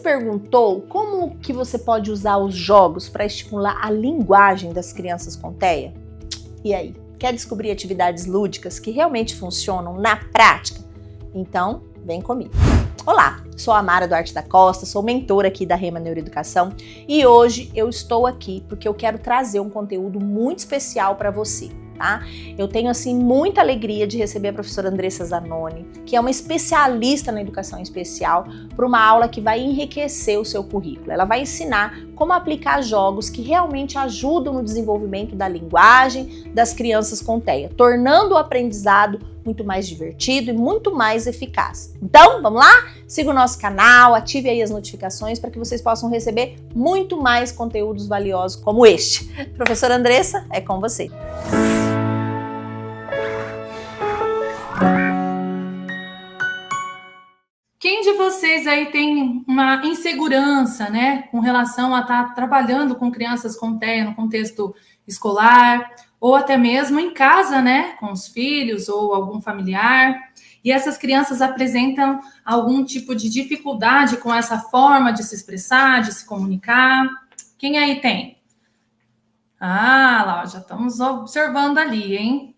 perguntou como que você pode usar os jogos para estimular a linguagem das crianças com TEA? E aí, quer descobrir atividades lúdicas que realmente funcionam na prática? Então, vem comigo. Olá, sou a Mara Duarte da Costa, sou mentora aqui da Rema Neuroeducação e hoje eu estou aqui porque eu quero trazer um conteúdo muito especial para você. Tá? Eu tenho assim muita alegria de receber a professora Andressa Zanoni, que é uma especialista na educação especial, para uma aula que vai enriquecer o seu currículo. Ela vai ensinar como aplicar jogos que realmente ajudam no desenvolvimento da linguagem das crianças com TEA, tornando o aprendizado muito mais divertido e muito mais eficaz. Então, vamos lá? Siga o nosso canal, ative aí as notificações para que vocês possam receber muito mais conteúdos valiosos como este. Professora Andressa, é com você. Quem de vocês aí tem uma insegurança, né, com relação a estar trabalhando com crianças com TEA no contexto escolar, ou até mesmo em casa, né, com os filhos ou algum familiar, e essas crianças apresentam algum tipo de dificuldade com essa forma de se expressar, de se comunicar? Quem aí tem? Ah, lá, já estamos observando ali, hein?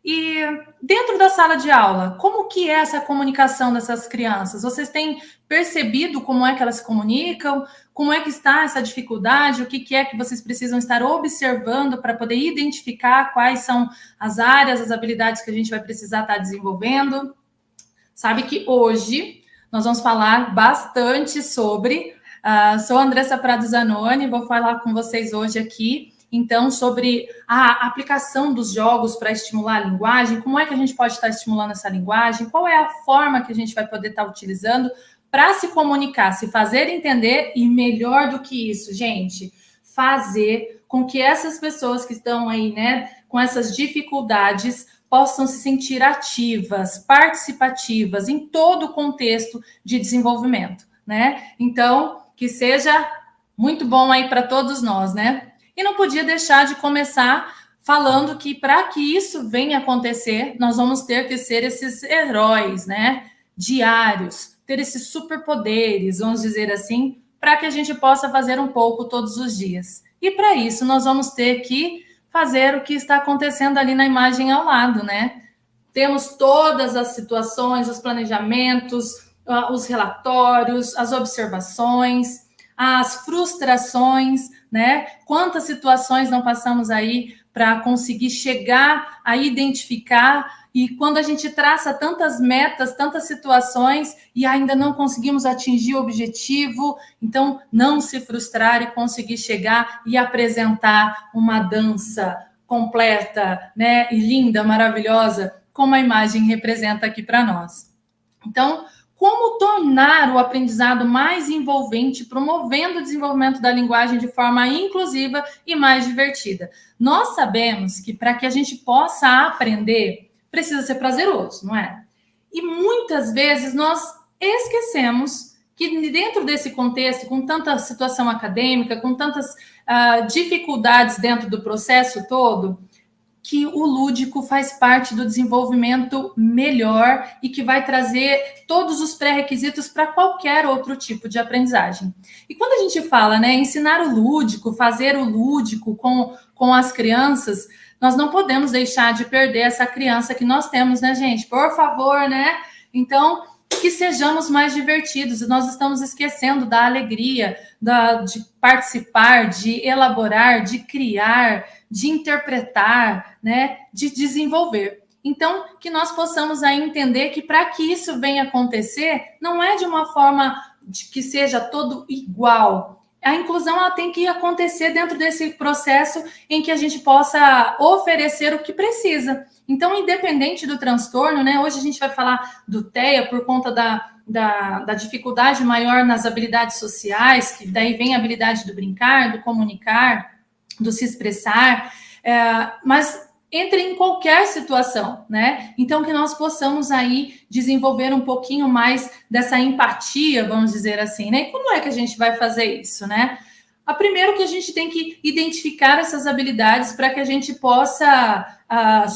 E dentro da sala de aula, como que é essa comunicação dessas crianças? Vocês têm percebido como é que elas se comunicam? Como é que está essa dificuldade? O que é que vocês precisam estar observando para poder identificar quais são as áreas, as habilidades que a gente vai precisar estar desenvolvendo? Sabe que hoje nós vamos falar bastante sobre... sou a Andressa Prado Zanoni, vou falar com vocês hoje aqui então, sobre a aplicação dos jogos para estimular a linguagem, como é que a gente pode estar estimulando essa linguagem, qual é a forma que a gente vai poder estar utilizando para se comunicar, se fazer entender e, melhor do que isso, gente, fazer com que essas pessoas que estão aí, né, com essas dificuldades, possam se sentir ativas, participativas em todo o contexto de desenvolvimento, né? Então, que seja muito bom aí para todos nós, né? E não podia deixar de começar falando que para que isso venha acontecer, nós vamos ter que ser esses heróis, né? Diários, ter esses superpoderes, vamos dizer assim, para que a gente possa fazer um pouco todos os dias. E para isso nós vamos ter que fazer o que está acontecendo ali na imagem ao lado, né? Temos todas as situações, os planejamentos, os relatórios, as observações, as frustrações, né? Quantas situações não passamos aí para conseguir chegar a identificar, e quando a gente traça tantas metas, tantas situações e ainda não conseguimos atingir o objetivo, então não se frustrar e conseguir chegar e apresentar uma dança completa, né? E linda, maravilhosa, como a imagem representa aqui para nós. Então, como tornar o aprendizado mais envolvente, promovendo o desenvolvimento da linguagem de forma inclusiva e mais divertida? Nós sabemos que para que a gente possa aprender, precisa ser prazeroso, não é? E muitas vezes nós esquecemos que dentro desse contexto, com tanta situação acadêmica, com tantas dificuldades dentro do processo todo, que o lúdico faz parte do desenvolvimento melhor e que vai trazer todos os pré-requisitos para qualquer outro tipo de aprendizagem. E quando a gente fala, né, ensinar o lúdico, fazer o lúdico com as crianças, nós não podemos deixar de perder essa criança que nós temos, né, gente? Por favor, né? Então, que sejamos mais divertidos. E nós estamos esquecendo da alegria, de participar, de elaborar, de criar, de interpretar, né, de desenvolver. Então, que nós possamos aí entender que para que isso venha acontecer, não é de uma forma que seja todo igual. A inclusão ela tem que acontecer dentro desse processo em que a gente possa oferecer o que precisa. Então, independente do transtorno, né, hoje a gente vai falar do TEA por conta da dificuldade maior nas habilidades sociais, que daí vem a habilidade do brincar, do comunicar, do se expressar, mas entre em qualquer situação, né? Então, que nós possamos aí desenvolver um pouquinho mais dessa empatia, vamos dizer assim, né? E como é que a gente vai fazer isso, né? A primeiro que a gente tem que identificar essas habilidades para que a gente possa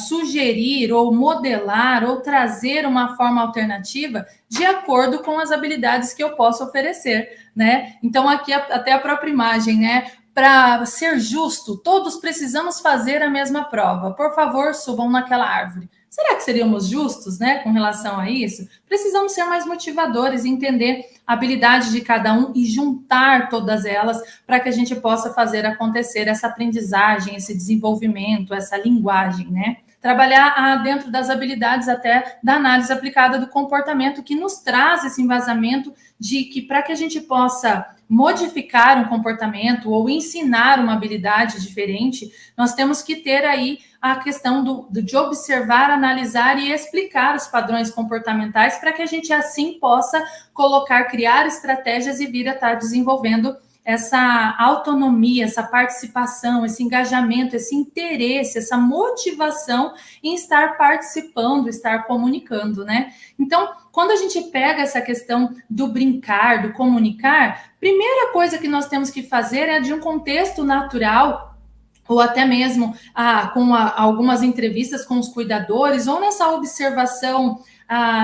sugerir ou modelar ou trazer uma forma alternativa de acordo com as habilidades que eu posso oferecer, né? Então, aqui até a própria imagem, né? Para ser justo, todos precisamos fazer a mesma prova. Por favor, subam naquela árvore. Será que seríamos justos, né, com relação a isso? Precisamos ser mais motivadores, entender a habilidade de cada um e juntar todas elas para que a gente possa fazer acontecer essa aprendizagem, esse desenvolvimento, essa linguagem, né? Trabalhar dentro das habilidades até da análise aplicada do comportamento, que nos traz esse embasamento de que para que a gente possa modificar um comportamento ou ensinar uma habilidade diferente, nós temos que ter aí a questão de observar, analisar e explicar os padrões comportamentais para que a gente assim possa criar estratégias e vir a estar desenvolvendo essa autonomia, essa participação, esse engajamento, esse interesse, essa motivação em estar participando, estar comunicando, né? Então, quando a gente pega essa questão do brincar, do comunicar, primeira coisa que nós temos que fazer é de um contexto natural, ou até mesmo com algumas entrevistas com os cuidadores, ou nessa observação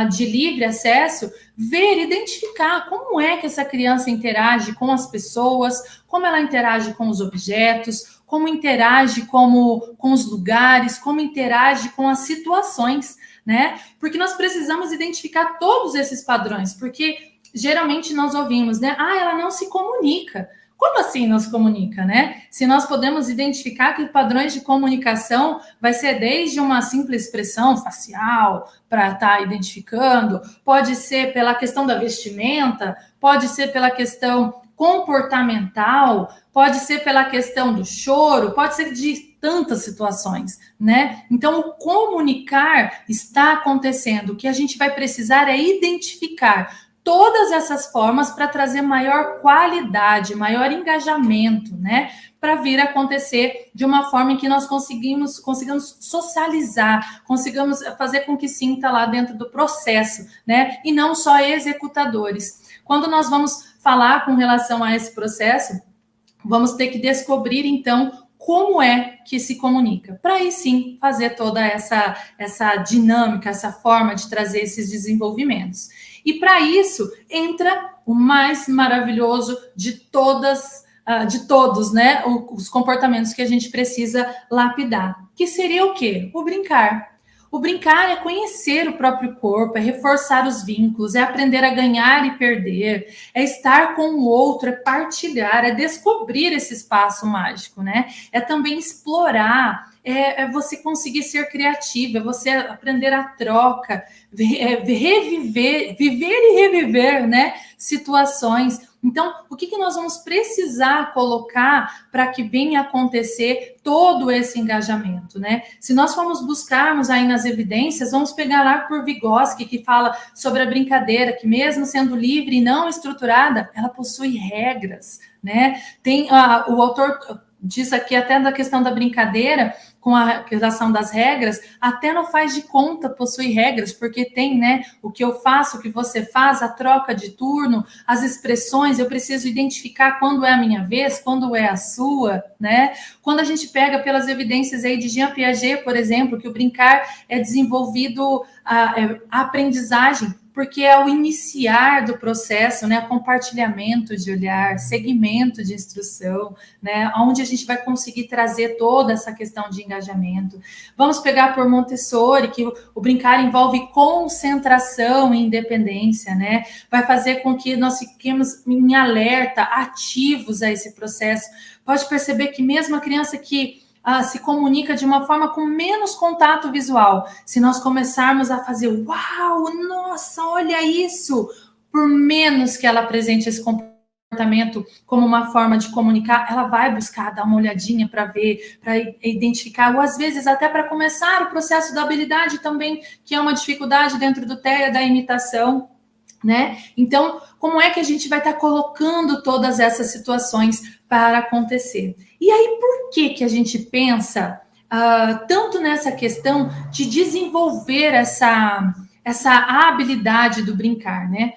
de livre acesso, ver, identificar como é que essa criança interage com as pessoas, como ela interage com os objetos, como interage com os lugares, como interage com as situações, né? Porque nós precisamos identificar todos esses padrões, porque geralmente nós ouvimos, né? Ela não se comunica. Como assim não se comunica, né? Se nós podemos identificar que padrões de comunicação vai ser desde uma simples expressão facial para estar identificando, pode ser pela questão da vestimenta, pode ser pela questão comportamental, pode ser pela questão do choro, pode ser de tantas situações, né? Então, o comunicar está acontecendo. O que a gente vai precisar é identificar todas essas formas para trazer maior qualidade, maior engajamento, né? Para vir a acontecer de uma forma em que nós consigamos socializar, consigamos fazer com que sinta lá dentro do processo, né? E não só executadores. Quando nós vamos falar com relação a esse processo, vamos ter que descobrir, então, como é que se comunica, para aí sim fazer toda essa dinâmica, essa forma de trazer esses desenvolvimentos. E para isso entra o mais maravilhoso de todos, né? Os comportamentos que a gente precisa lapidar, que seria o quê? O brincar. O brincar é conhecer o próprio corpo, é reforçar os vínculos, é aprender a ganhar e perder, é estar com o outro, é partilhar, é descobrir esse espaço mágico, né? É também explorar, é você conseguir ser criativo, é você aprender a troca, viver e reviver, né? Situações. Então, o que nós vamos precisar colocar para que venha acontecer todo esse engajamento, né? Se nós formos buscarmos aí nas evidências, vamos pegar lá por Vygotsky, que fala sobre a brincadeira, que mesmo sendo livre e não estruturada, ela possui regras, né? Tem o autor diz aqui até da questão da brincadeira, com a relação das regras, até no faz de conta possui regras, porque tem, né, o que eu faço, o que você faz, a troca de turno, as expressões, eu preciso identificar quando é a minha vez, quando é a sua, né? Quando a gente pega pelas evidências aí de Jean Piaget, por exemplo, que o brincar é desenvolvido a aprendizagem, porque é o iniciar do processo, né, compartilhamento de olhar, segmento de instrução, né, onde a gente vai conseguir trazer toda essa questão de engajamento. Vamos pegar por Montessori, que o brincar envolve concentração e independência, né, vai fazer com que nós fiquemos em alerta, ativos a esse processo. Pode perceber que mesmo a criança que se comunica de uma forma com menos contato visual. Se nós começarmos a fazer, uau, nossa, olha isso, por menos que ela apresente esse comportamento como uma forma de comunicar, ela vai buscar dar uma olhadinha para ver, para identificar, ou às vezes até para começar o processo da habilidade também, que é uma dificuldade dentro do TEA, da imitação, né? Então, como é que a gente vai estar colocando todas essas situações para acontecer? E aí, por que a gente pensa tanto nessa questão de desenvolver essa habilidade do brincar, né?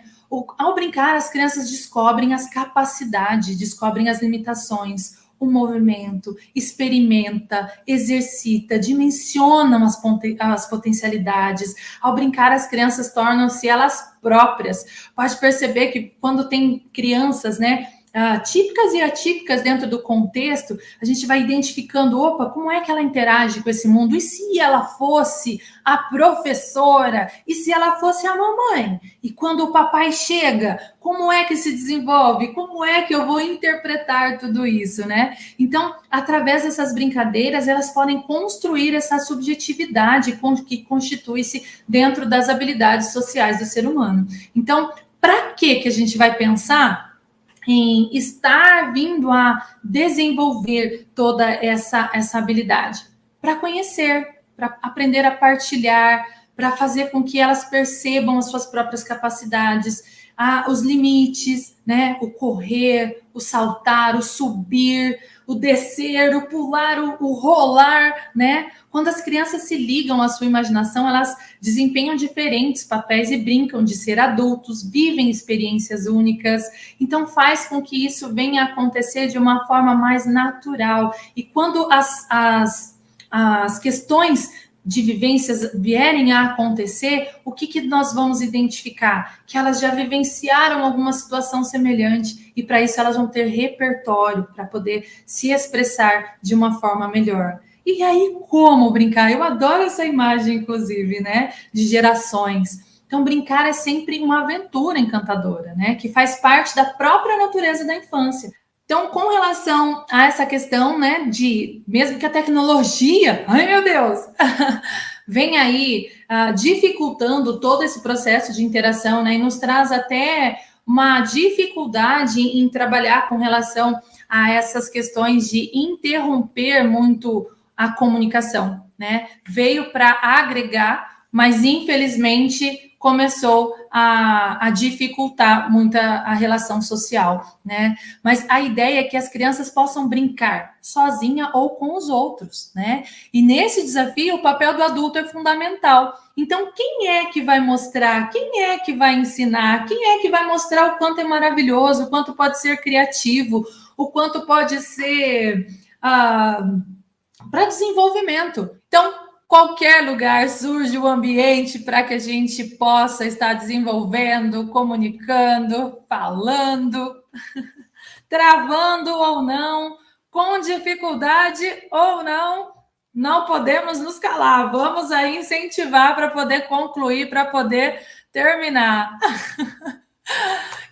Ao brincar, as crianças descobrem as capacidades, descobrem as limitações, o movimento, experimenta, exercita, dimensionam as potencialidades. Ao brincar, as crianças tornam-se elas próprias. Pode perceber que quando tem crianças, né, típicas e atípicas dentro do contexto, a gente vai identificando, opa, como é que ela interage com esse mundo? E se ela fosse a professora? E se ela fosse a mamãe? E quando o papai chega, como é que se desenvolve? Como é que eu vou interpretar tudo isso, né? Então, através dessas brincadeiras, elas podem construir essa subjetividade que constitui-se dentro das habilidades sociais do ser humano. Então, para que a gente vai pensar em estar vindo a desenvolver toda essa habilidade? Para conhecer, para aprender a partilhar, para fazer com que elas percebam as suas próprias capacidades, os limites, né? O correr, o saltar, o subir, o descer, o pular, o rolar, né? Quando as crianças se ligam à sua imaginação, elas desempenham diferentes papéis e brincam de ser adultos, vivem experiências únicas. Então, faz com que isso venha a acontecer de uma forma mais natural. E quando as questões de vivências vierem a acontecer, o que nós vamos identificar? Que elas já vivenciaram alguma situação semelhante e para isso elas vão ter repertório para poder se expressar de uma forma melhor. E aí, como brincar? Eu adoro essa imagem, inclusive, né? De gerações. Então, brincar é sempre uma aventura encantadora, né? Que faz parte da própria natureza da infância. Então, com relação a essa questão, né, de mesmo que a tecnologia, ai meu Deus, vem aí dificultando todo esse processo de interação, né, e nos traz até uma dificuldade em trabalhar com relação a essas questões de interromper muito a comunicação, né? Veio para agregar, mas infelizmente começou a dificultar muito a relação social, né? Mas a ideia é que as crianças possam brincar sozinha ou com os outros, né? E nesse desafio, o papel do adulto é fundamental. Então, quem é que vai mostrar? Quem é que vai ensinar? Quem é que vai mostrar o quanto é maravilhoso, o quanto pode ser criativo, o quanto pode ser para desenvolvimento? Então, qualquer lugar surge o ambiente para que a gente possa estar desenvolvendo, comunicando, falando, travando ou não, com dificuldade ou não, não podemos nos calar. Vamos aí incentivar para poder concluir, para poder terminar.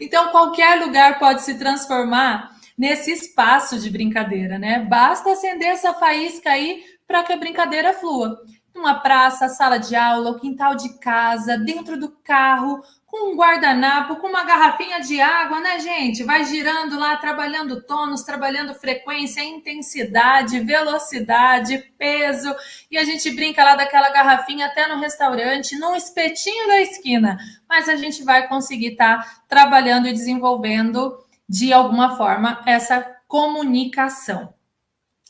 Então, qualquer lugar pode se transformar nesse espaço de brincadeira, né? Basta acender essa faísca aí para que a brincadeira flua. Uma praça, sala de aula, o quintal de casa, dentro do carro, com um guardanapo, com uma garrafinha de água, né, gente? Vai girando lá, trabalhando tônus, trabalhando frequência, intensidade, velocidade, peso. E a gente brinca lá daquela garrafinha até no restaurante, num espetinho da esquina. Mas a gente vai conseguir estar trabalhando e desenvolvendo, de alguma forma, essa comunicação,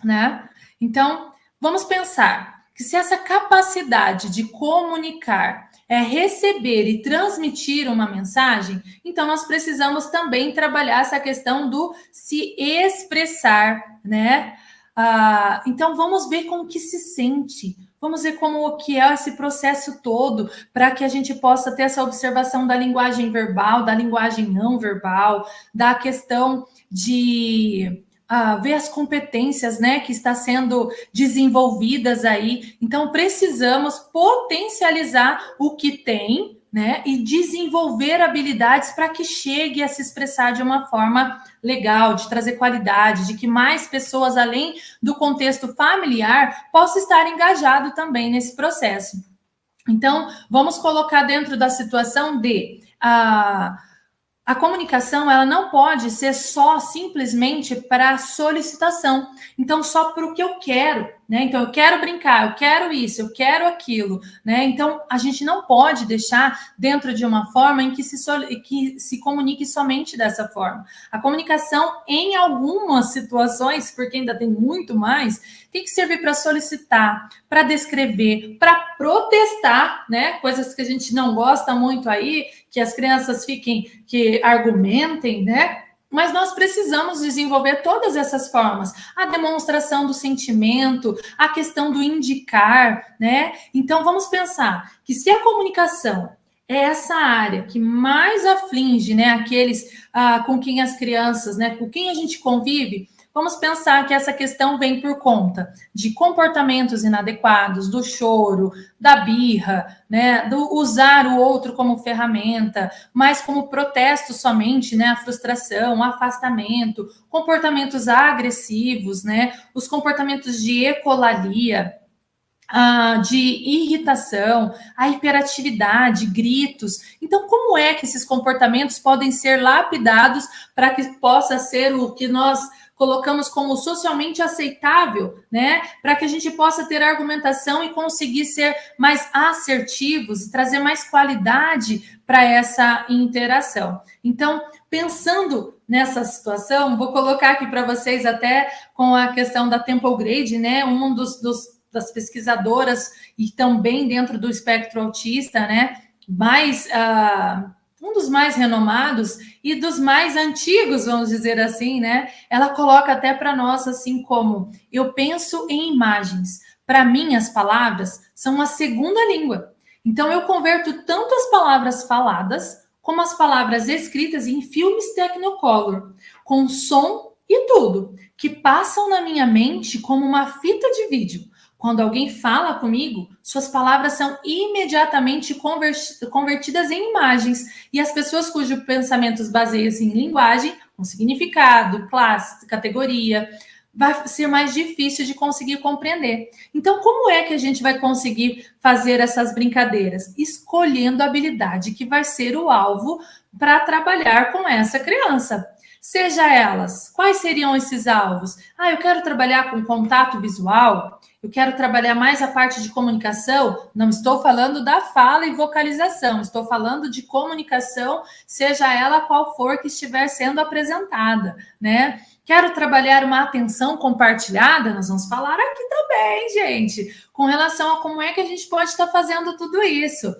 né? Então, vamos pensar que se essa capacidade de comunicar é receber e transmitir uma mensagem, então nós precisamos também trabalhar essa questão do se expressar, né? Então vamos ver como que se sente, vamos ver como que é esse processo todo, para que a gente possa ter essa observação da linguagem verbal, da linguagem não verbal, da questão de ver as competências, né, que está sendo desenvolvidas aí. Então, precisamos potencializar o que tem, né, e desenvolver habilidades para que chegue a se expressar de uma forma legal, de trazer qualidade, de que mais pessoas, além do contexto familiar, possam estar engajado também nesse processo. Então, vamos colocar dentro da situação de a comunicação, ela não pode ser só simplesmente para solicitação. Então, só para o que eu quero. né? Então, eu quero brincar, eu quero isso, eu quero aquilo, né? Então, a gente não pode deixar dentro de uma forma em que se comunique somente dessa forma. A comunicação, em algumas situações, porque ainda tem muito mais, tem que servir para solicitar, para descrever, para protestar, né? Coisas que a gente não gosta muito aí, que as crianças que argumentem, né? Mas nós precisamos desenvolver todas essas formas. A demonstração do sentimento, a questão do indicar, né? Então, vamos pensar que se a comunicação é essa área que mais aflige, né, aqueles com quem as crianças, né, com quem a gente convive, vamos pensar que essa questão vem por conta de comportamentos inadequados, do choro, da birra, né, do usar o outro como ferramenta, mas como protesto somente, né, a frustração, o afastamento, comportamentos agressivos, né, os comportamentos de ecolalia, de irritação, a hiperatividade, gritos. Então, como é que esses comportamentos podem ser lapidados para que possa ser o que nós colocamos como socialmente aceitável, né? Para que a gente possa ter argumentação e conseguir ser mais assertivos e trazer mais qualidade para essa interação. Então, pensando nessa situação, vou colocar aqui para vocês até com a questão da Temple Grade, né? Das pesquisadoras e também dentro do espectro autista, né? Um dos mais renomados e dos mais antigos, vamos dizer assim, né? Ela coloca até para nós assim como: eu penso em imagens. Para mim, as palavras são uma segunda língua. Então, eu converto tanto as palavras faladas como as palavras escritas em filmes Technicolor, com som e tudo, que passam na minha mente como uma fita de vídeo. Quando alguém fala comigo, suas palavras são imediatamente convertidas em imagens. E as pessoas cujos pensamentos baseiam-se em linguagem, com significado, classe, categoria, vai ser mais difícil de conseguir compreender. Então, como é que a gente vai conseguir fazer essas brincadeiras? Escolhendo a habilidade que vai ser o alvo para trabalhar com essa criança. Seja elas, quais seriam esses alvos? Eu quero trabalhar com contato visual, eu quero trabalhar mais a parte de comunicação. Não estou falando da fala e vocalização, estou falando de comunicação, seja ela qual for que estiver sendo apresentada, né? Quero trabalhar uma atenção compartilhada, nós vamos falar aqui também, gente, com relação a como é que a gente pode estar fazendo tudo isso.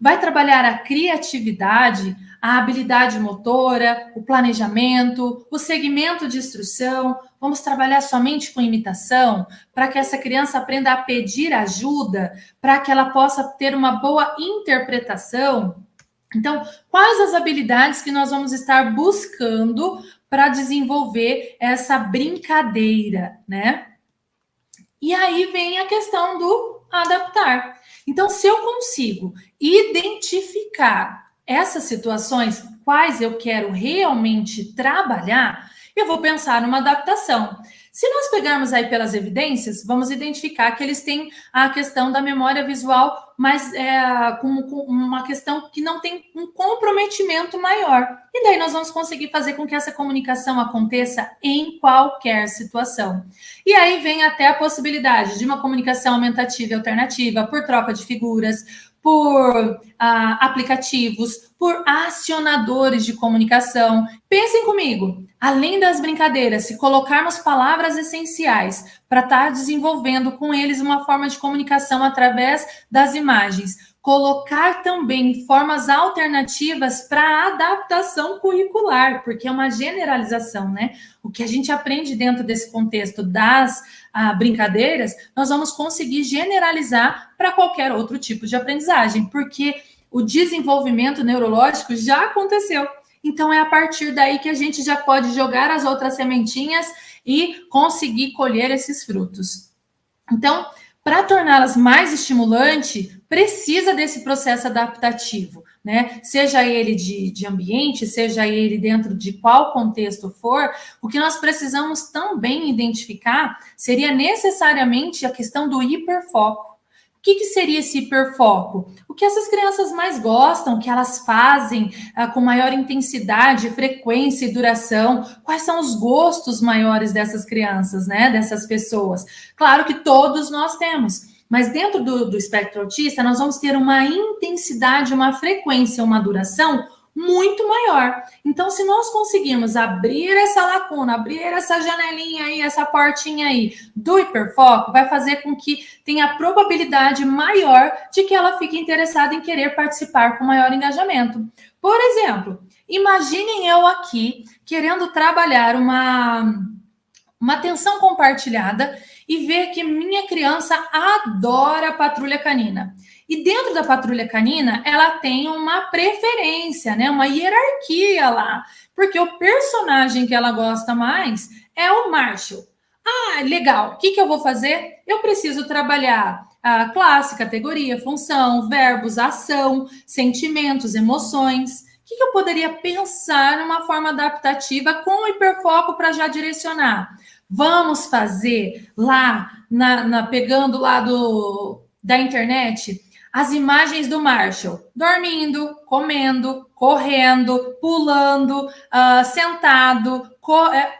Vai trabalhar a criatividade, a habilidade motora, o planejamento, o segmento de instrução. Vamos trabalhar somente com imitação, para que essa criança aprenda a pedir ajuda, para que ela possa ter uma boa interpretação. Então, quais as habilidades que nós vamos estar buscando para desenvolver essa brincadeira, né? E aí vem a questão do adaptar. Então, se eu consigo identificar essas situações, quais eu quero realmente trabalhar, eu vou pensar numa adaptação. Se nós pegarmos aí pelas evidências, vamos identificar que eles têm a questão da memória visual, mas com uma questão que não tem um comprometimento maior. E daí nós vamos conseguir fazer com que essa comunicação aconteça em qualquer situação. E aí vem até a possibilidade de uma comunicação aumentativa e alternativa, por troca de figuras, por aplicativos, por acionadores de comunicação. Pensem comigo, além das brincadeiras, se colocarmos palavras essenciais para estar desenvolvendo com eles uma forma de comunicação através das imagens, colocar também formas alternativas para adaptação curricular, porque é uma generalização, né? O que a gente aprende dentro desse contexto das brincadeiras, nós vamos conseguir generalizar para qualquer outro tipo de aprendizagem, porque o desenvolvimento neurológico já aconteceu. Então, é a partir daí que a gente já pode jogar as outras sementinhas e conseguir colher esses frutos. Então, para torná-las mais estimulante, precisa desse processo adaptativo, né? Seja ele de ambiente, seja ele dentro de qual contexto for, o que nós precisamos também identificar seria necessariamente a questão do hiperfoco. que seria esse hiperfoco? O que essas crianças mais gostam, que elas fazem com maior intensidade, frequência e duração? Quais são os gostos maiores dessas crianças, né? Dessas pessoas? Claro que todos nós temos, mas dentro do espectro autista, nós vamos ter uma intensidade, uma frequência, uma duração muito maior. Então, se nós conseguirmos abrir essa lacuna, abrir essa janelinha aí, essa portinha aí do hiperfoco, vai fazer com que tenha probabilidade maior de que ela fique interessada em querer participar com maior engajamento. Por exemplo, imaginem eu aqui querendo trabalhar uma atenção compartilhada e ver que minha criança adora a patrulha canina. E dentro da patrulha canina, ela tem uma preferência, né? Uma hierarquia lá. Porque o personagem que ela gosta mais é o Marshall. Ah, legal. O que eu vou fazer? Eu preciso trabalhar a classe, categoria, função, verbos, ação, sentimentos, emoções. O que eu poderia pensar numa forma adaptativa com o hiperfoco para já direcionar? Vamos fazer lá, pegando lá da internet, as imagens do Marshall, dormindo, comendo, correndo, pulando, sentado,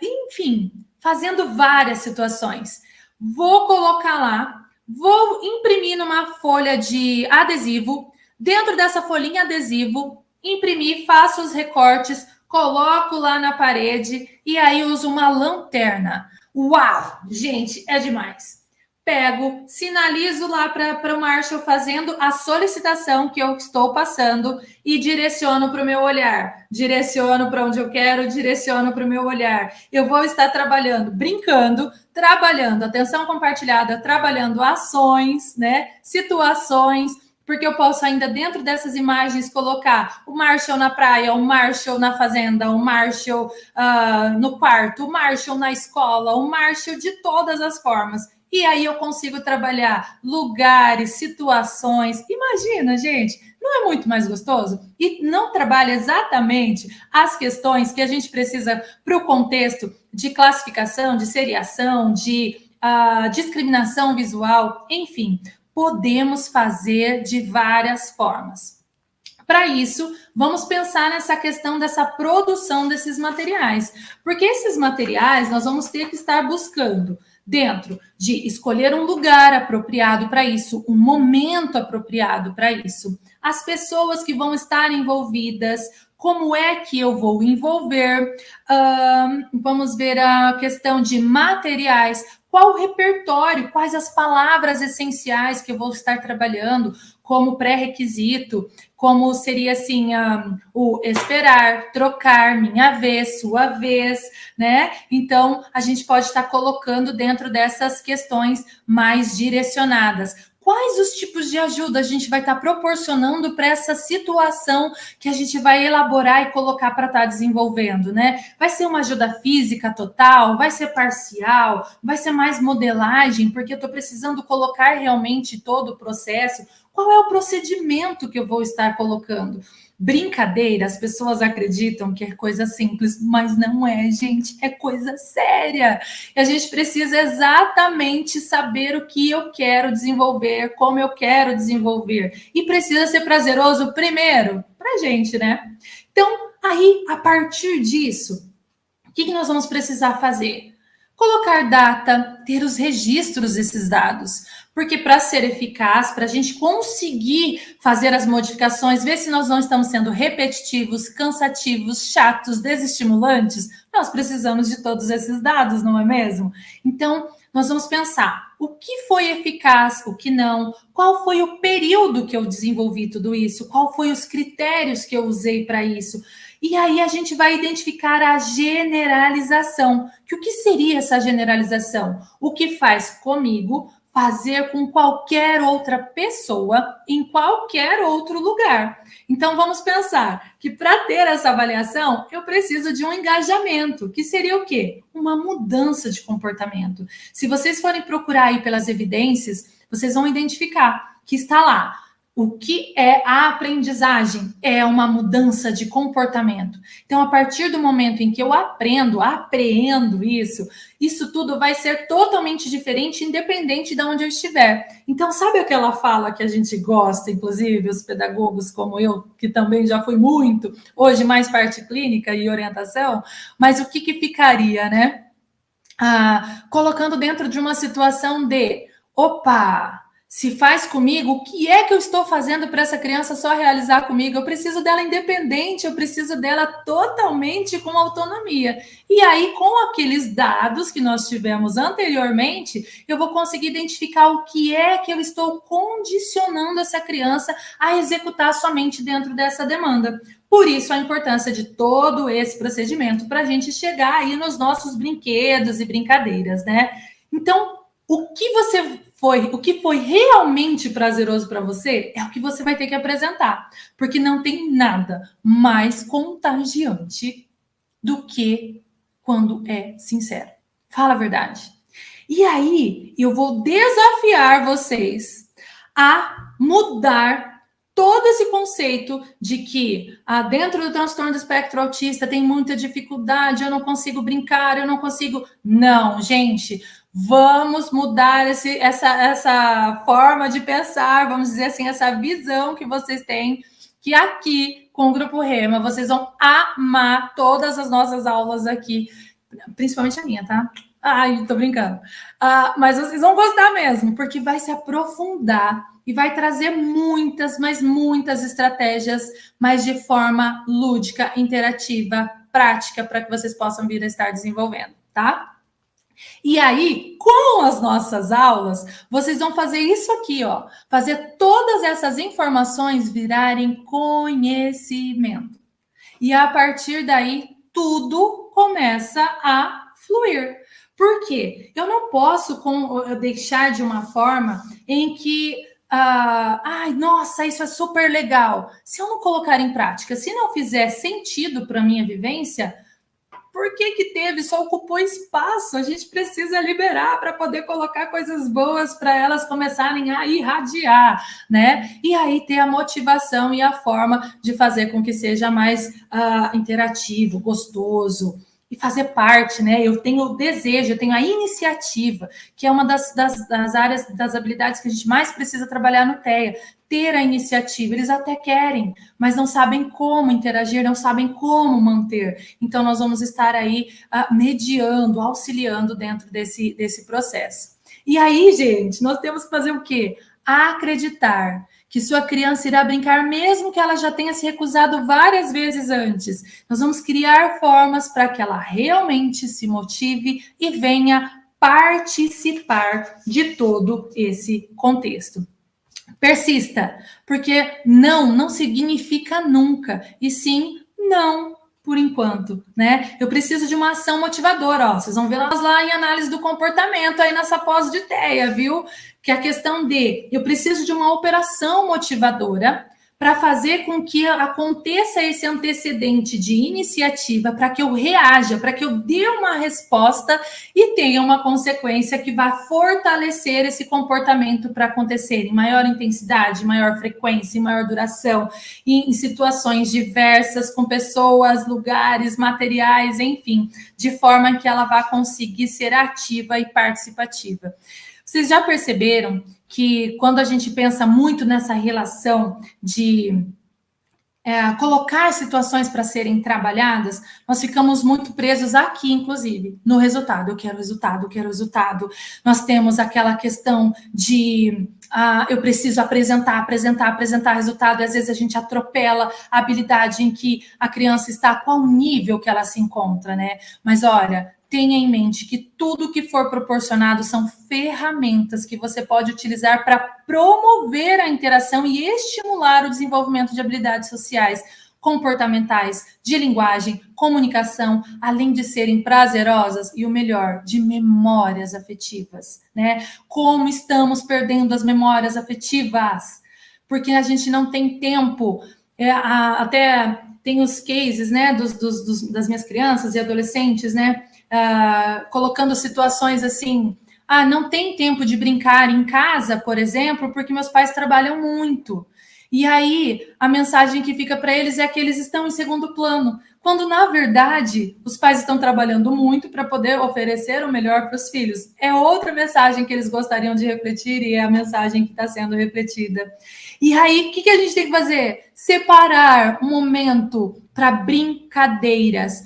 enfim, fazendo várias situações. Vou colocar lá, vou imprimir numa folha de adesivo, dentro dessa folhinha adesivo, imprimir, faço os recortes, coloco lá na parede e aí uso uma lanterna. Uau, gente, é demais. Pego, sinalizo lá para o Marshall fazendo a solicitação que eu estou passando e direciono para o meu olhar. Direciono para onde eu quero, direciono para o meu olhar. Eu vou estar trabalhando, brincando, trabalhando atenção compartilhada, trabalhando ações, né, situações, porque eu posso ainda dentro dessas imagens colocar o Marshall na praia, o Marshall na fazenda, o Marshall no quarto, o Marshall na escola, o Marshall de todas as formas. E aí eu consigo trabalhar lugares, situações. Imagina, gente, não é muito mais gostoso? E não trabalha exatamente as questões que a gente precisa para o contexto de classificação, de seriação, de discriminação visual, enfim. Podemos fazer de várias formas. Para isso, vamos pensar nessa questão dessa produção desses materiais, porque esses materiais nós vamos ter que estar buscando dentro de escolher um lugar apropriado para isso, um momento apropriado para isso, as pessoas que vão estar envolvidas, como é que eu vou envolver, vamos ver a questão de materiais, qual o repertório, quais as palavras essenciais que eu vou estar trabalhando como pré-requisito, como seria assim, o esperar, trocar, minha vez, sua vez, né? Então, a gente pode estar colocando dentro dessas questões mais direcionadas. Quais os tipos de ajuda a gente vai estar proporcionando para essa situação que a gente vai elaborar e colocar para estar desenvolvendo, né? Vai ser uma ajuda física total? Vai ser parcial? Vai ser mais modelagem? Porque eu estou precisando colocar realmente todo o processo. Qual é o procedimento que eu vou estar colocando? Brincadeira, as pessoas acreditam que é coisa simples, mas não é, gente, é coisa séria. E a gente precisa exatamente saber o que eu quero desenvolver, como eu quero desenvolver. E precisa ser prazeroso primeiro, pra gente, né? Então, aí, a partir disso, o que nós vamos precisar fazer? Colocar data, ter os registros desses dados. Porque para ser eficaz, para a gente conseguir fazer as modificações, ver se nós não estamos sendo repetitivos, cansativos, chatos, desestimulantes, nós precisamos de todos esses dados, não é mesmo? Então, nós vamos pensar o que foi eficaz, o que não, qual foi o período que eu desenvolvi tudo isso, qual foi os critérios que eu usei para isso. E aí a gente vai identificar a generalização. Que o que seria essa generalização? O que faz comigo fazer com qualquer outra pessoa em qualquer outro lugar. Então vamos pensar que para ter essa avaliação eu preciso de um engajamento, que seria o quê? Uma mudança de comportamento. Se vocês forem procurar aí pelas evidências, vocês vão identificar que está lá O que é a aprendizagem? É uma mudança de comportamento. Então, a partir do momento em que eu apreendo isso tudo vai ser totalmente diferente, independente de onde eu estiver. Então, sabe aquela fala que a gente gosta, inclusive os pedagogos como eu, que também já fui muito, hoje mais parte clínica e orientação, mas o que ficaria, né? Colocando dentro de uma situação de, opa, se faz comigo, o que é que eu estou fazendo para essa criança só realizar comigo? Eu preciso dela independente, eu preciso dela totalmente com autonomia. E aí, com aqueles dados que nós tivemos anteriormente, eu vou conseguir identificar o que é que eu estou condicionando essa criança a executar somente dentro dessa demanda. Por isso, a importância de todo esse procedimento para a gente chegar aí nos nossos brinquedos e brincadeiras, né? Então, o que foi realmente prazeroso para você é o que você vai ter que apresentar, porque não tem nada mais contagiante do que quando é sincero. Fala a verdade. E aí, eu vou desafiar vocês a mudar todo esse conceito de que dentro do transtorno do espectro autista tem muita dificuldade, eu não consigo brincar, eu não consigo... Não, gente, vamos mudar essa forma de pensar, vamos dizer assim, essa visão que vocês têm, que aqui, com o Grupo Rema, vocês vão amar todas as nossas aulas aqui, principalmente a minha, tá? Ai, tô brincando. Mas vocês vão gostar mesmo, porque vai se aprofundar e vai trazer muitas, mas muitas estratégias, mas de forma lúdica, interativa, prática, para que vocês possam vir a estar desenvolvendo, tá? E aí, com as nossas aulas, vocês vão fazer isso aqui, ó. Fazer todas essas informações virarem conhecimento. E a partir daí, tudo começa a fluir. Por quê? Eu não posso deixar de uma forma em que nossa, isso é super legal. Se eu não colocar em prática, se não fizer sentido para a minha vivência, por que teve? Só ocupou espaço. A gente precisa liberar para poder colocar coisas boas para elas começarem a irradiar, né? E aí ter a motivação e a forma de fazer com que seja mais interativo, gostoso. E fazer parte, né? Eu tenho o desejo, eu tenho a iniciativa, que é uma das áreas, das habilidades que a gente mais precisa trabalhar no TEA. Ter a iniciativa, eles até querem, mas não sabem como interagir, não sabem como manter. Então, nós vamos estar aí mediando, auxiliando dentro desse processo. E aí, gente, nós temos que fazer o quê? Acreditar que sua criança irá brincar mesmo que ela já tenha se recusado várias vezes antes. Nós vamos criar formas para que ela realmente se motive e venha participar de todo esse contexto. Persista, porque não significa nunca, e sim não por enquanto, né? Eu preciso de uma ação motivadora, ó. Vocês vão ver nós lá em análise do comportamento aí nessa pós de TEA, viu? Que é a questão de eu preciso de uma operação motivadora para fazer com que aconteça esse antecedente de iniciativa, para que eu reaja, para que eu dê uma resposta e tenha uma consequência que vai fortalecer esse comportamento para acontecer em maior intensidade, maior frequência, em maior duração, em situações diversas, com pessoas, lugares, materiais, enfim, de forma que ela vai conseguir ser ativa e participativa. Vocês já perceberam que quando a gente pensa muito nessa relação de colocar situações para serem trabalhadas, nós ficamos muito presos aqui, inclusive, no resultado. Eu quero resultado, eu quero resultado. Nós temos aquela questão de eu preciso apresentar resultado, e às vezes a gente atropela a habilidade em que a criança está, qual nível que ela se encontra, né? Mas olha, tenha em mente que tudo que for proporcionado são ferramentas que você pode utilizar para promover a interação e estimular o desenvolvimento de habilidades sociais, comportamentais, de linguagem, comunicação, além de serem prazerosas e, o melhor, de memórias afetivas, né? Como estamos perdendo as memórias afetivas? Porque a gente não tem tempo, até tem os cases, né, das minhas crianças e adolescentes, né, colocando situações assim, não tem tempo de brincar em casa, por exemplo, porque meus pais trabalham muito. E aí, a mensagem que fica para eles é que eles estão em segundo plano, quando, na verdade, os pais estão trabalhando muito para poder oferecer o melhor para os filhos. É outra mensagem que eles gostariam de refletir e é a mensagem que está sendo refletida. E aí, o que a gente tem que fazer? Separar um momento para brincadeiras,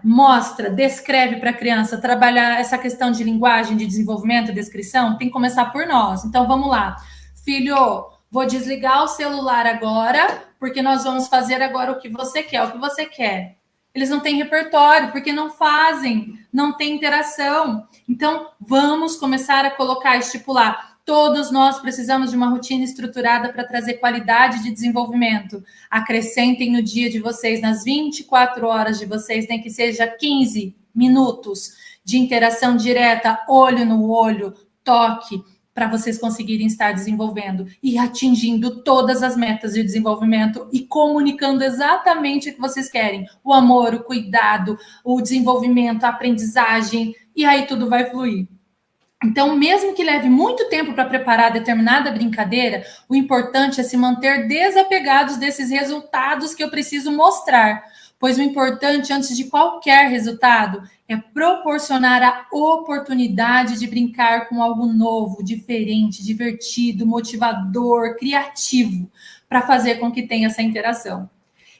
mostra, descreve para a criança, trabalhar essa questão de linguagem, de desenvolvimento, descrição, tem que começar por nós. Então, vamos lá. Filho, vou desligar o celular agora, porque nós vamos fazer agora o que você quer. O que você quer? Eles não têm repertório, porque não fazem, não tem interação. Então, vamos começar a colocar, estipular. Todos nós precisamos de uma rotina estruturada para trazer qualidade de desenvolvimento. Acrescentem no dia de vocês, nas 24 horas de vocês, nem que seja 15 minutos de interação direta, olho no olho, toque, para vocês conseguirem estar desenvolvendo e atingindo todas as metas de desenvolvimento e comunicando exatamente o que vocês querem. O amor, o cuidado, o desenvolvimento, a aprendizagem, e aí tudo vai fluir. Então, mesmo que leve muito tempo para preparar determinada brincadeira, o importante é se manter desapegados desses resultados que eu preciso mostrar, pois o importante, antes de qualquer resultado, é proporcionar a oportunidade de brincar com algo novo, diferente, divertido, motivador, criativo, para fazer com que tenha essa interação.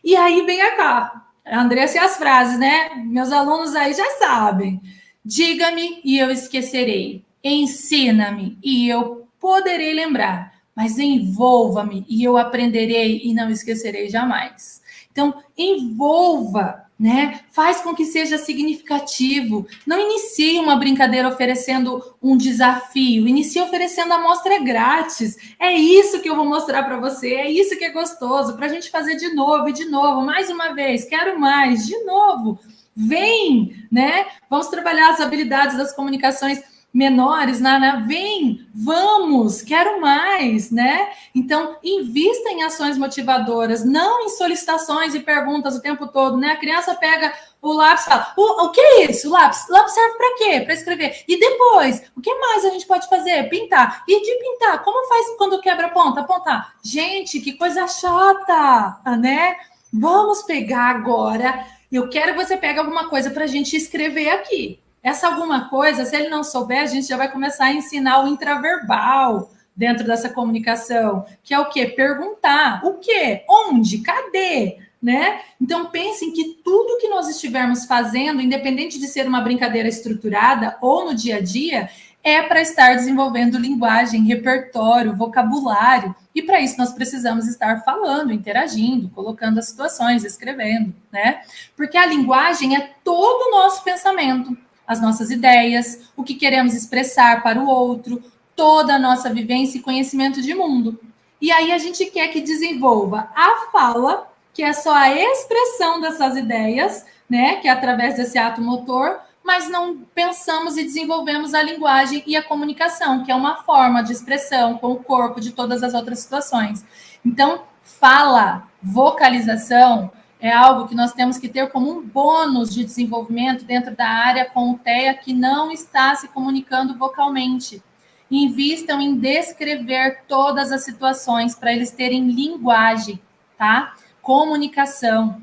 E aí vem cá, Andressa e as frases, né? Meus alunos aí já sabem. Diga-me e eu esquecerei. Ensina-me e eu poderei lembrar, mas envolva-me e eu aprenderei e não esquecerei jamais. Então, envolva, né? Faz com que seja significativo. Não inicie uma brincadeira oferecendo um desafio, inicie oferecendo amostra grátis. É isso que eu vou mostrar para você, é isso que é gostoso, para a gente fazer de novo e de novo, mais uma vez, quero mais, de novo. Vem, né? Vamos trabalhar as habilidades das comunicações menores, vem, vamos, quero mais, né? Então, invista em ações motivadoras, não em solicitações e perguntas o tempo todo, né? A criança pega o lápis e fala, o que é isso? O lápis serve para quê? Para escrever. E depois, o que mais a gente pode fazer? Pintar. E de pintar, como faz quando quebra a ponta? Apontar. Gente, que coisa chata, né? Vamos pegar agora. Eu quero que você pegue alguma coisa para a gente escrever aqui. Essa alguma coisa, se ele não souber, a gente já vai começar a ensinar o intraverbal dentro dessa comunicação, que é o quê? Perguntar. O quê? Onde? Cadê? Né? Então, pensem que tudo que nós estivermos fazendo, independente de ser uma brincadeira estruturada ou no dia a dia, é para estar desenvolvendo linguagem, repertório, vocabulário. E para isso nós precisamos estar falando, interagindo, colocando as situações, escrevendo, né? Porque a linguagem é todo o nosso pensamento, as nossas ideias, o que queremos expressar para o outro, toda a nossa vivência e conhecimento de mundo. E aí a gente quer que desenvolva a fala, que é só a expressão dessas ideias, né? Que é através desse ato motor, mas não pensamos e desenvolvemos a linguagem e a comunicação, que é uma forma de expressão com o corpo de todas as outras situações. Então, fala, vocalização, é algo que nós temos que ter como um bônus de desenvolvimento dentro da área com o TEA que não está se comunicando vocalmente. Invistam em descrever todas as situações para eles terem linguagem, tá? Comunicação.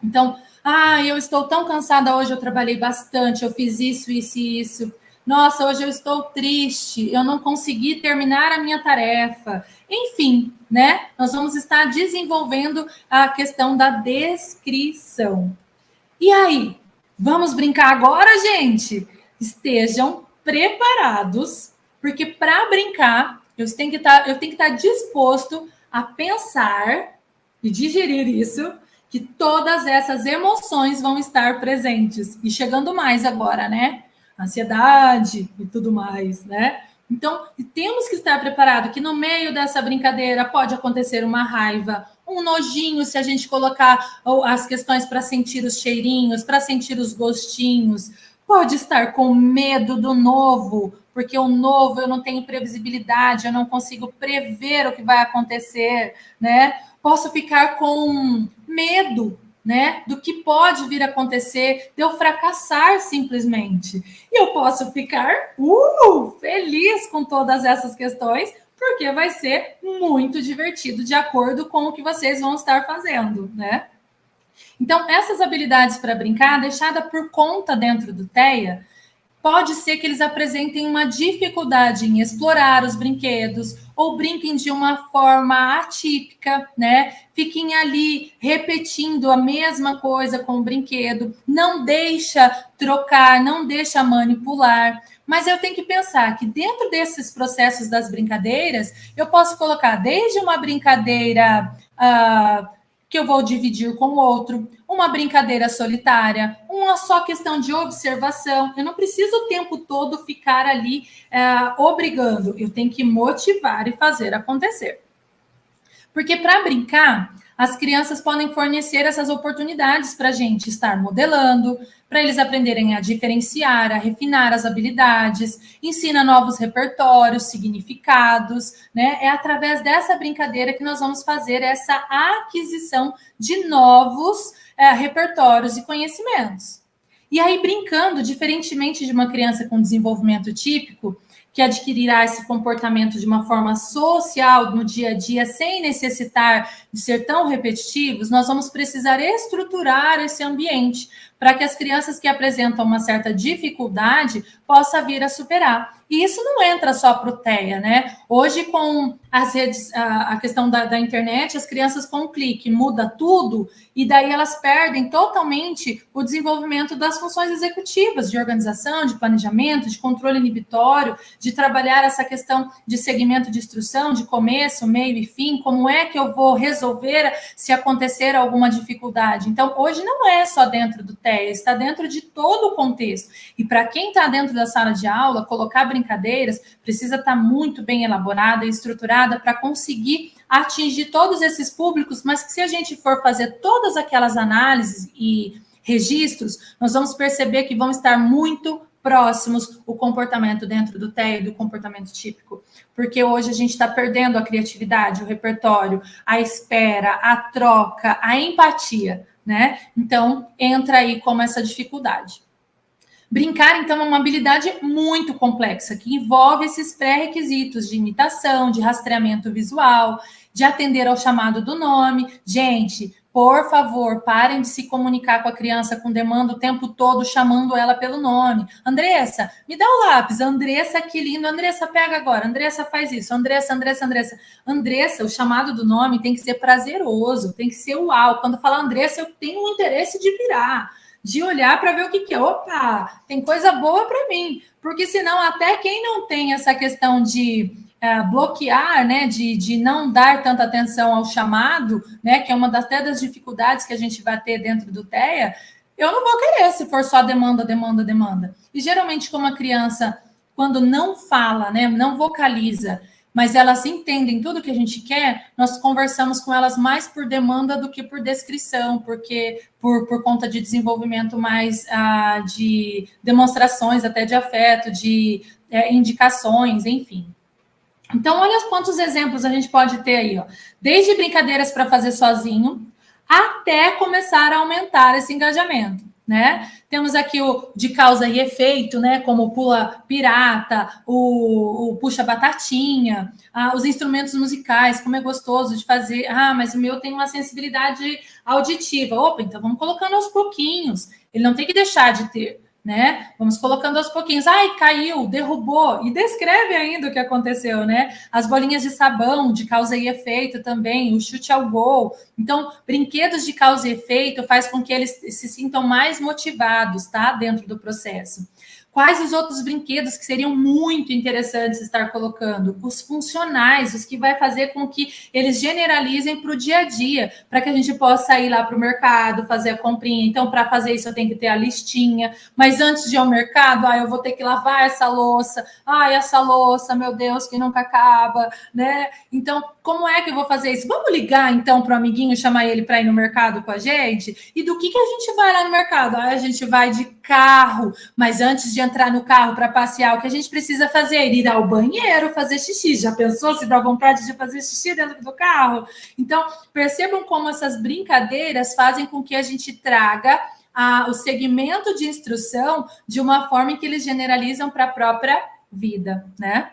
Então, eu estou tão cansada hoje, eu trabalhei bastante, eu fiz isso, isso e isso. Nossa, hoje eu estou triste, eu não consegui terminar a minha tarefa. Enfim, né? Nós vamos estar desenvolvendo a questão da descrição. E aí, vamos brincar agora, gente? Estejam preparados, porque para brincar, eu tenho que estar disposto a pensar e digerir isso, que todas essas emoções vão estar presentes. E chegando mais agora, né? Ansiedade e tudo mais, né? Então, temos que estar preparado que no meio dessa brincadeira pode acontecer uma raiva, um nojinho, se a gente colocar as questões para sentir os cheirinhos, para sentir os gostinhos. Pode estar com medo do novo, porque o novo eu não tenho previsibilidade, eu não consigo prever o que vai acontecer, né? Posso ficar com medo, né, do que pode vir a acontecer, de eu fracassar simplesmente. E eu posso ficar feliz com todas essas questões, porque vai ser muito divertido de acordo com o que vocês vão estar fazendo, né? Então, essas habilidades para brincar, deixada por conta dentro do TEA, pode ser que eles apresentem uma dificuldade em explorar os brinquedos ou brinquem de uma forma atípica, né? Fiquem ali repetindo a mesma coisa com o brinquedo, não deixa trocar, não deixa manipular. Mas eu tenho que pensar que dentro desses processos das brincadeiras, eu posso colocar desde uma brincadeira que eu vou dividir com o outro, uma brincadeira solitária, uma só questão de observação. Eu não preciso o tempo todo ficar ali obrigando, eu tenho que motivar e fazer acontecer. Porque para brincar, as crianças podem fornecer essas oportunidades para a gente estar modelando, para eles aprenderem a diferenciar, a refinar as habilidades, ensina novos repertórios, significados, né? É através dessa brincadeira que nós vamos fazer essa aquisição de novos repertórios e conhecimentos. E aí, brincando, diferentemente de uma criança com desenvolvimento típico, que adquirirá esse comportamento de uma forma social no dia a dia, sem necessitar de ser tão repetitivos, nós vamos precisar estruturar esse ambiente para que as crianças que apresentam uma certa dificuldade possam vir a superar. E isso não entra só para o TEA, né? Hoje, com as redes, a questão da internet, as crianças com um clique muda tudo, e daí elas perdem totalmente o desenvolvimento das funções executivas, de organização, de planejamento, de controle inibitório, de trabalhar essa questão de segmento de instrução, de começo, meio e fim, como é que eu vou resolver se acontecer alguma dificuldade. Então, hoje não é só dentro do TEA, está dentro de todo o contexto. E para quem está dentro da sala de aula, colocar brincadeiras precisa estar muito bem elaborada e estruturada para conseguir atingir todos esses públicos, mas que se a gente for fazer todas aquelas análises e registros, nós vamos perceber que vão estar muito próximos o comportamento dentro do TEA e do comportamento típico, porque hoje a gente está perdendo a criatividade, o repertório, a espera, a troca, a empatia, né? Então, entra aí como essa dificuldade. Brincar, então, é uma habilidade muito complexa, que envolve esses pré-requisitos de imitação, de rastreamento visual, de atender ao chamado do nome. Gente, por favor, parem de se comunicar com a criança com demanda o tempo todo, chamando ela pelo nome. Andressa, me dá o lápis. Andressa, que lindo. Andressa, pega agora. Andressa, faz isso. Andressa, Andressa, Andressa. Andressa, o chamado do nome tem que ser prazeroso, tem que ser uau. Quando falar Andressa, eu tenho um interesse de virar, de olhar para ver o que é. Opa, tem coisa boa para mim. Porque senão até quem não tem essa questão de bloquear, né, de não dar tanta atenção ao chamado, né, que é uma até das dificuldades que a gente vai ter dentro do TEA, eu não vou querer se for só demanda, demanda, demanda. E geralmente como a criança, quando não fala, né, não vocaliza, mas elas entendem tudo que a gente quer, nós conversamos com elas mais por demanda do que por descrição, porque por conta de desenvolvimento mais de demonstrações até de afeto, de indicações, enfim. Então, olha quantos exemplos a gente pode ter aí, ó. Desde brincadeiras para fazer sozinho, até começar a aumentar esse engajamento, né? Temos aqui o de causa e efeito, né? Como o pula pirata, o puxa batatinha, os instrumentos musicais, como é gostoso de fazer. Mas o meu tem uma sensibilidade auditiva. Opa, então vamos colocando aos pouquinhos. Ele não tem que deixar de ter, né? Vamos colocando aos pouquinhos. Ai, caiu, derrubou. E descreve ainda o que aconteceu, né? As bolinhas de sabão, de causa e efeito também, o chute ao gol. Então, brinquedos de causa e efeito faz com que eles se sintam mais motivados, tá? Dentro do processo. Quais os outros brinquedos que seriam muito interessantes estar colocando? Os funcionais, os que vai fazer com que eles generalizem para o dia a dia, para que a gente possa ir lá para o mercado, fazer a comprinha. Então, para fazer isso, eu tenho que ter a listinha. Mas antes de ir ao mercado, eu vou ter que lavar essa louça. Essa louça, meu Deus, que nunca acaba, né? Então, como é que eu vou fazer isso? Vamos ligar, então, para o amiguinho, chamar ele para ir no mercado com a gente? E do que a gente vai lá no mercado? A gente vai de carro, mas antes de entrar no carro para passear, o que a gente precisa fazer? Ir ao banheiro, fazer xixi. Já pensou se dá vontade de fazer xixi dentro do carro? Então, percebam como essas brincadeiras fazem com que a gente traga o segmento de instrução de uma forma em que eles generalizam para a própria vida, né?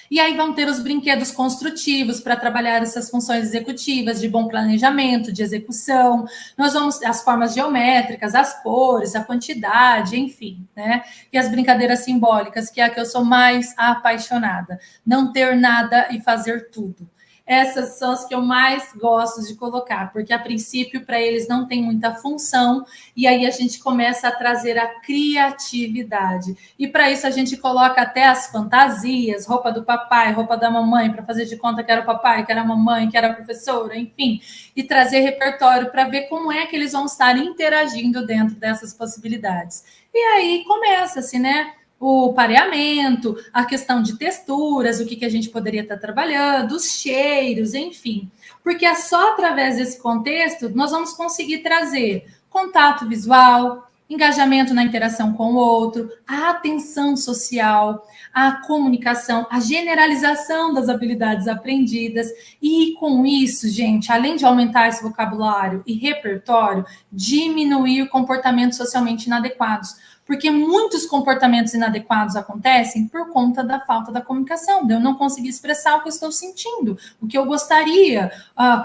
E aí vão ter os brinquedos construtivos para trabalhar essas funções executivas de bom planejamento, de execução. Nós vamos as formas geométricas, as cores, a quantidade, enfim, né? E as brincadeiras simbólicas, que é a que eu sou mais apaixonada. Não ter nada e fazer tudo. Essas são as que eu mais gosto de colocar, porque a princípio para eles não tem muita função, e aí a gente começa a trazer a criatividade. E para isso a gente coloca até as fantasias, roupa do papai, roupa da mamãe, para fazer de conta que era o papai, que era a mamãe, que era a professora, enfim, e trazer repertório para ver como é que eles vão estar interagindo dentro dessas possibilidades. E aí começa-se, né? O pareamento, a questão de texturas, o que a gente poderia estar trabalhando, os cheiros, enfim. Porque é só através desse contexto nós vamos conseguir trazer contato visual, engajamento na interação com o outro, a atenção social, a comunicação, a generalização das habilidades aprendidas. E com isso, gente, além de aumentar esse vocabulário e repertório, diminuir comportamentos socialmente inadequados. Porque muitos comportamentos inadequados acontecem por conta da falta da comunicação, de eu não conseguir expressar o que eu estou sentindo, o que eu gostaria,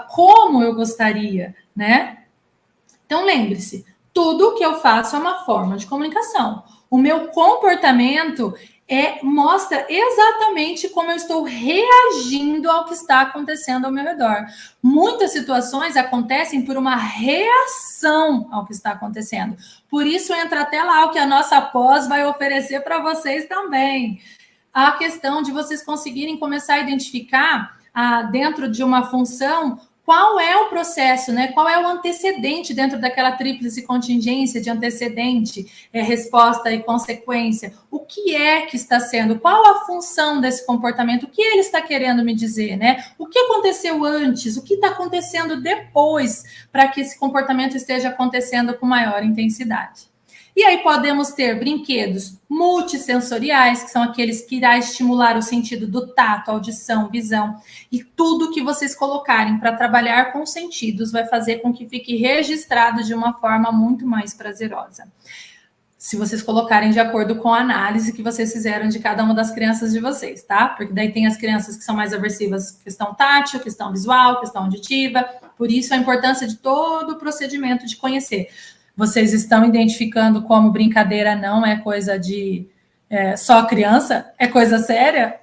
como eu gostaria, né? Então, lembre-se, tudo que eu faço é uma forma de comunicação. O meu comportamento mostra exatamente como eu estou reagindo ao que está acontecendo ao meu redor. Muitas situações acontecem por uma reação ao que está acontecendo. Por isso entra até lá o que a nossa pós vai oferecer para vocês também. A questão de vocês conseguirem começar a identificar dentro de uma função qual é o processo, né? Qual é o antecedente dentro daquela tríplice contingência de antecedente, resposta e consequência? O que é que está sendo? Qual a função desse comportamento? O que ele está querendo me dizer, né? O que aconteceu antes? O que está acontecendo depois para que esse comportamento esteja acontecendo com maior intensidade? E aí podemos ter brinquedos multissensoriais, que são aqueles que irá estimular o sentido do tato, audição, visão. E tudo que vocês colocarem para trabalhar com os sentidos vai fazer com que fique registrado de uma forma muito mais prazerosa. Se vocês colocarem de acordo com a análise que vocês fizeram de cada uma das crianças de vocês, tá? Porque daí tem as crianças que são mais aversivas, questão tátil, questão visual, questão auditiva. Por isso a importância de todo o procedimento de conhecer. Vocês estão identificando como brincadeira não é coisa de só criança? É coisa séria?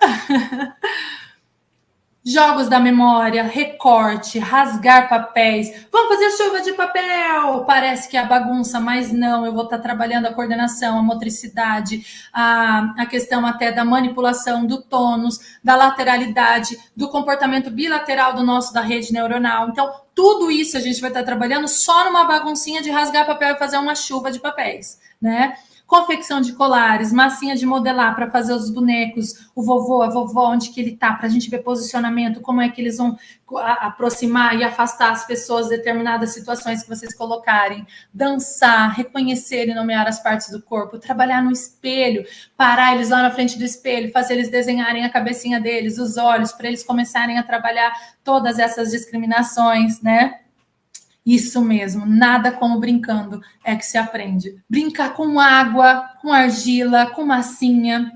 Jogos da memória, recorte, rasgar papéis. Vamos fazer chuva de papel! Parece que é a bagunça, mas não. Eu vou estar trabalhando a coordenação, a motricidade, a questão até da manipulação do tônus, da lateralidade, do comportamento bilateral da rede neuronal. Então, tudo isso a gente vai estar trabalhando só numa baguncinha de rasgar papel e fazer uma chuva de papéis, né? Confecção de colares, massinha de modelar para fazer os bonecos, o vovô, a vovó, onde que ele está, para a gente ver posicionamento, como é que eles vão aproximar e afastar as pessoas de determinadas situações que vocês colocarem, dançar, reconhecer e nomear as partes do corpo, trabalhar no espelho, parar eles lá na frente do espelho, fazer eles desenharem a cabecinha deles, os olhos, para eles começarem a trabalhar todas essas discriminações, né? Isso mesmo, nada como brincando é que se aprende. Brincar com água, com argila, com massinha,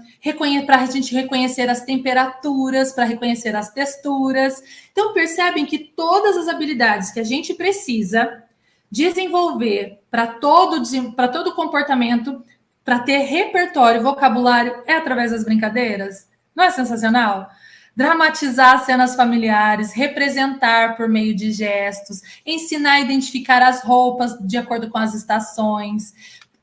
para a gente reconhecer as temperaturas, para reconhecer as texturas. Então, percebem que todas as habilidades que a gente precisa desenvolver para todo comportamento, para ter repertório, vocabulário, é através das brincadeiras? Não é sensacional? Dramatizar cenas familiares, representar por meio de gestos, ensinar a identificar as roupas de acordo com as estações,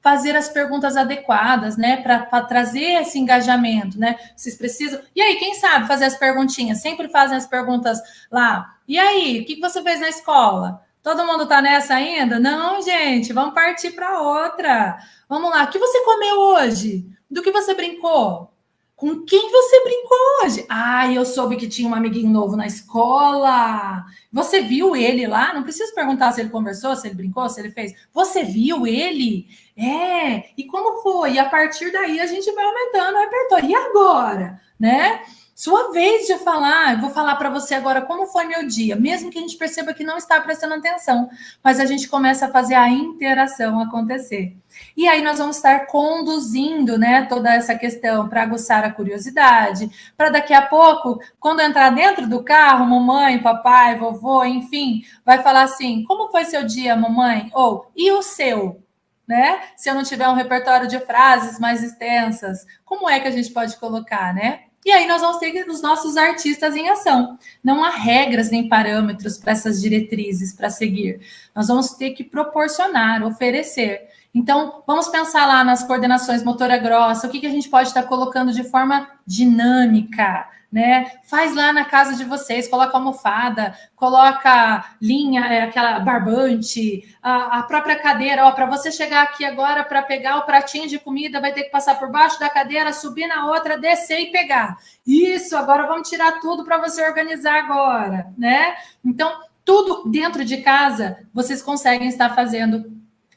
fazer as perguntas adequadas, né, para trazer esse engajamento, né? Vocês precisam. E aí, quem sabe fazer as perguntinhas? Sempre fazem as perguntas lá. E aí, o que você fez na escola? Todo mundo tá nessa ainda? Não, gente, vamos partir para outra. Vamos lá. O que você comeu hoje? Do que você brincou? Com quem você brincou hoje? Eu soube que tinha um amiguinho novo na escola. Você viu ele lá? Não preciso perguntar se ele conversou, se ele brincou, se ele fez. Você viu ele? E como foi? E a partir daí a gente vai aumentando o repertório. E agora? Né? Sua vez de falar. Eu vou falar para você agora como foi meu dia, mesmo que a gente perceba que não está prestando atenção, mas a gente começa a fazer a interação acontecer. E aí nós vamos estar conduzindo, né, toda essa questão para aguçar a curiosidade, para daqui a pouco, quando entrar dentro do carro, mamãe, papai, vovô, enfim, vai falar assim: como foi seu dia, mamãe? Ou, e o seu? Né? Se eu não tiver um repertório de frases mais extensas, como é que a gente pode colocar, né? E aí nós vamos ter os nossos artistas em ação. Não há regras nem parâmetros para essas diretrizes para seguir. Nós vamos ter que proporcionar, oferecer. Então, vamos pensar lá nas coordenações motora grossa, o que a gente pode estar colocando de forma dinâmica, né? Faz lá na casa de vocês, coloca almofada, coloca linha, aquela barbante, a própria cadeira, ó, para você chegar aqui agora para pegar o pratinho de comida, vai ter que passar por baixo da cadeira, subir na outra, descer e pegar. Isso, agora vamos tirar tudo para você organizar agora, né? Então, tudo dentro de casa, vocês conseguem estar fazendo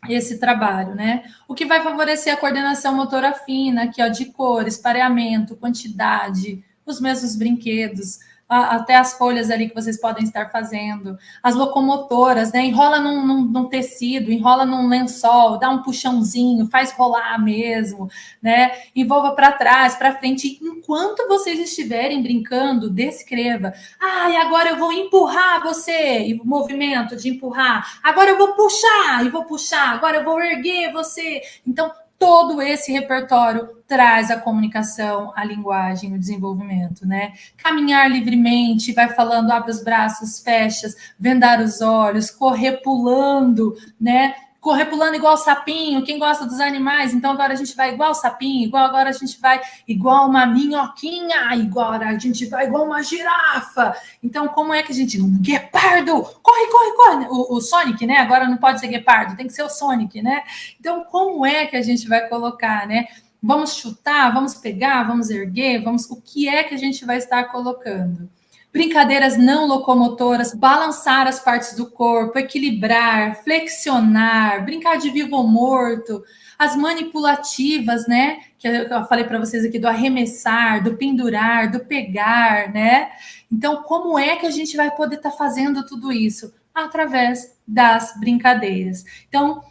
esse trabalho, né? O que vai favorecer a coordenação motora fina, aqui, ó, de cores, pareamento, quantidade, os mesmos brinquedos, até as folhas ali que vocês podem estar fazendo, as locomotoras, né? Enrola num tecido, enrola num lençol, dá um puxãozinho, faz rolar mesmo, né? Envolva para trás, para frente. Enquanto vocês estiverem brincando, descreva. Ah, e agora eu vou empurrar você, e o movimento de empurrar. Agora eu vou puxar, e vou puxar. Agora eu vou erguer você. Então, todo esse repertório traz a comunicação, a linguagem, o desenvolvimento, né? Caminhar livremente, vai falando, abre os braços, fecha, vendar os olhos, correr pulando, né? Correr pulando igual sapinho, quem gosta dos animais, então agora a gente vai igual sapinho, igual agora a gente vai igual uma minhoquinha, igual a gente vai igual uma girafa. Então, como é que a gente... Guepardo! Corre, corre, corre! O Sonic, né? Agora não pode ser guepardo, tem que ser o Sonic, né? Então, como é que a gente vai colocar, né? Vamos chutar, vamos pegar, vamos erguer, o que é que a gente vai estar colocando? Brincadeiras não locomotoras, balançar as partes do corpo, equilibrar, flexionar, brincar de vivo ou morto, as manipulativas, né? Que eu falei para vocês aqui do arremessar, do pendurar, do pegar, né? Então, como é que a gente vai poder estar fazendo tudo isso? Através das brincadeiras. Então,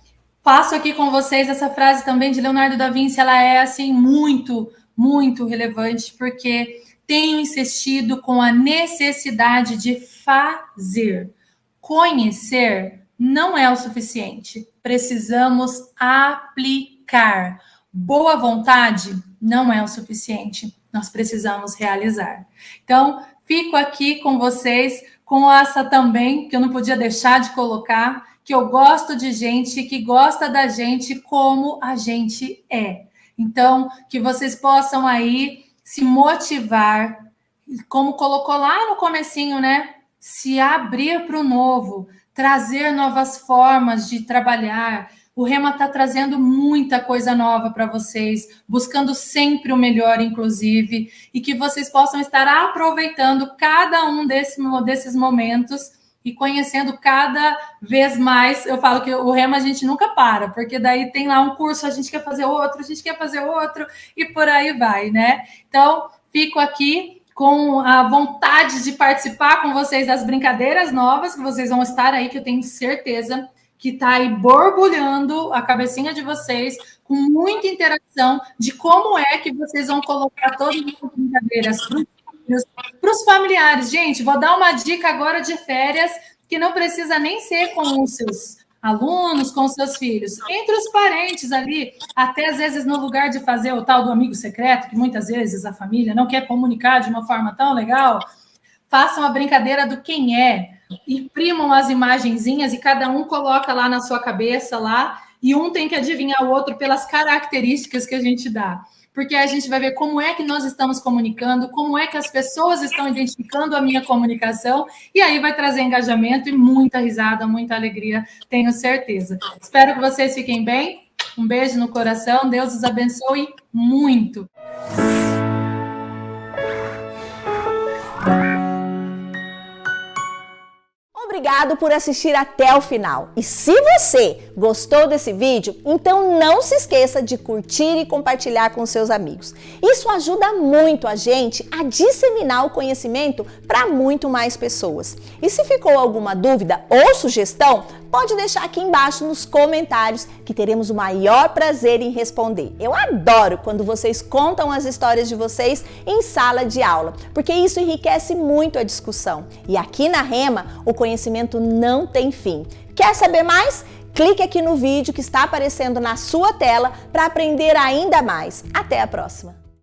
passo aqui com vocês essa frase também de Leonardo da Vinci, ela é assim muito, muito relevante, porque tenho insistido com a necessidade de fazer. Conhecer não é o suficiente. Precisamos aplicar. Boa vontade não é o suficiente. Nós precisamos realizar. Então, fico aqui com vocês com essa também, que eu não podia deixar de colocar, que eu gosto de gente que gosta da gente como a gente é. Então, que vocês possam aí se motivar, como colocou lá no comecinho, né? Se abrir para o novo, trazer novas formas de trabalhar. O Rema está trazendo muita coisa nova para vocês, buscando sempre o melhor, inclusive, e que vocês possam estar aproveitando cada um desses momentos e conhecendo cada vez mais. Eu falo que o Rema a gente nunca para, porque daí tem lá um curso, a gente quer fazer outro, e por aí vai, né? Então, fico aqui com a vontade de participar com vocês das brincadeiras novas, que vocês vão estar aí, que eu tenho certeza que está aí borbulhando a cabecinha de vocês, com muita interação de como é que vocês vão colocar todas as brincadeiras para os familiares. Gente, vou dar uma dica agora de férias, que não precisa nem ser com os seus alunos, com os seus filhos, entre os parentes ali, até às vezes no lugar de fazer o tal do amigo secreto, que muitas vezes a família não quer comunicar de uma forma tão legal, façam a brincadeira do quem é, imprimam as imagenzinhas e cada um coloca lá na sua cabeça lá, e um tem que adivinhar o outro pelas características que a gente dá. Porque a gente vai ver como é que nós estamos comunicando, como é que as pessoas estão identificando a minha comunicação, e aí vai trazer engajamento e muita risada, muita alegria, tenho certeza. Espero que vocês fiquem bem. Um beijo no coração, Deus os abençoe muito. Obrigada obrigado por assistir até o final. E se você gostou desse vídeo, então não se esqueça de curtir e compartilhar com seus amigos. Isso ajuda muito a gente a disseminar o conhecimento para muito mais pessoas. E se ficou alguma dúvida ou sugestão, pode deixar aqui embaixo nos comentários que teremos o maior prazer em responder. Eu adoro quando vocês contam as histórias de vocês em sala de aula, porque isso enriquece muito a discussão. E aqui na Rema, o conhecimento não tem fim. Quer saber mais? Clique aqui no vídeo que está aparecendo na sua tela para aprender ainda mais. Até a próxima!